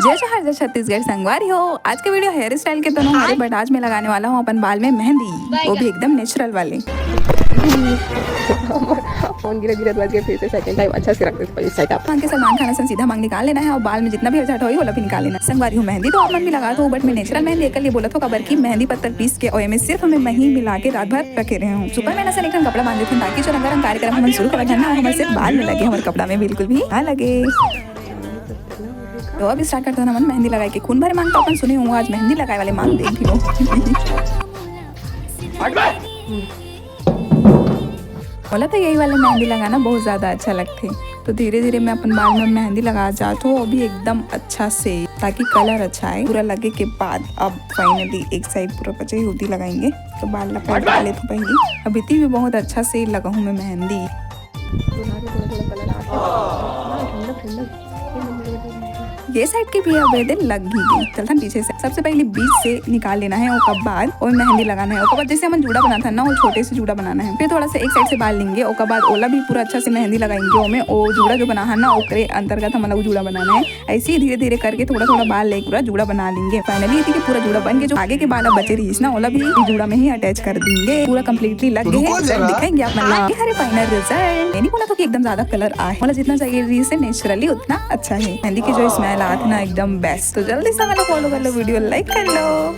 जय जोहार जय छत्तीसगढ़ संगवारी हो। आज के वीडियो हेयर स्टाइल के दोनों हमारे बट आज मैं लगाने वाला हूँ अपन बाल में मेहंदी, वो भी एकदम नेचुरल वाले। फोन गिरे गिरे बज गए, फिर से सेकंड टाइम अच्छा से रख देते सेटअप। मांग के सलमान खान से सीधा मांग निकाल लेना है और बाल में जितना भी झट हो वो भी निकाल लेना। संगवारी हूँ मेहंदी तो अपन भी लगा दो, बट मैं नेचुरल मेहंदी एक लिए बोला था कबर की मेहंदी पत्थर पीस के और में सिर्फ हमें मही मिला के रात भर रखे रहे हूँ। सुबह मैंने से कपड़ा बांधे थे ताकि जो रंगारंग कार्यक्रम हम शुरू कर हमारे सिर्फ बाल में लगे, हमारे कपड़ा में बिल्कुल भी ना लगे। तो अब स्टार्ट करते हैं मन मेहंदी लगाए के खून भरे मांग तो अपन सुने हूँ, आज मेहंदी लगाए वाले मांग देख लो। बोला था यही वाले मेहंदी लगाना बहुत ज़्यादा अच्छा लगते, तो धीरे धीरे मैं अपन बाल में मेहंदी लगा जाती हूँ, अभी एकदम अच्छा से ताकि कलर अच्छा है। पूरा लगे के बाद अब फाइनली एक साइड पूरा पचे होती लगाएंगे तो बाल लगा ले तो पहले अभी भी बहुत अच्छा से लगा हूँ मैं मेहंदी। ये साइड की भी अब दिन लग ही गई। चलता पीछे से सबसे पहले बीच से निकाल लेना है और बाद और मेहंदी लगाना है। और बाद जैसे हम जूड़ा बना था ना, वो छोटे से जूड़ा बनाना है। फिर थोड़ा सा एक साइड से बाल लेंगे और बाद ओला भी पूरा अच्छा से मेहंदी लगाएंगे और में वो जूड़ा जो बना है ना ओकरे अंतर्गत हम लोग जूड़ा बनाना है। ऐसे ही धीरे धीरे करके थोड़ा थोड़ा बाल लेके पूरा जूड़ा बना लेंगे। फाइनली ये पूरा जूड़ा बन के जो आगे के बाल अब बचे रही ना ओला भी जूड़ा में ही अटैच कर देंगे। पूरा कम्प्लीटली लग गए, दिखाएंगे आप फाइनल रिजल्ट। नहीं बोला तो कि एकदम ज्यादा कलर आए, मतलब जितना चाहिए से नेचुरली उतना अच्छा है। मेहंदी की जो स्मेल आती ना एकदम बेस्ट। तो जल्दी से हमें फॉलो कर लो, वीडियो लाइक कर लो।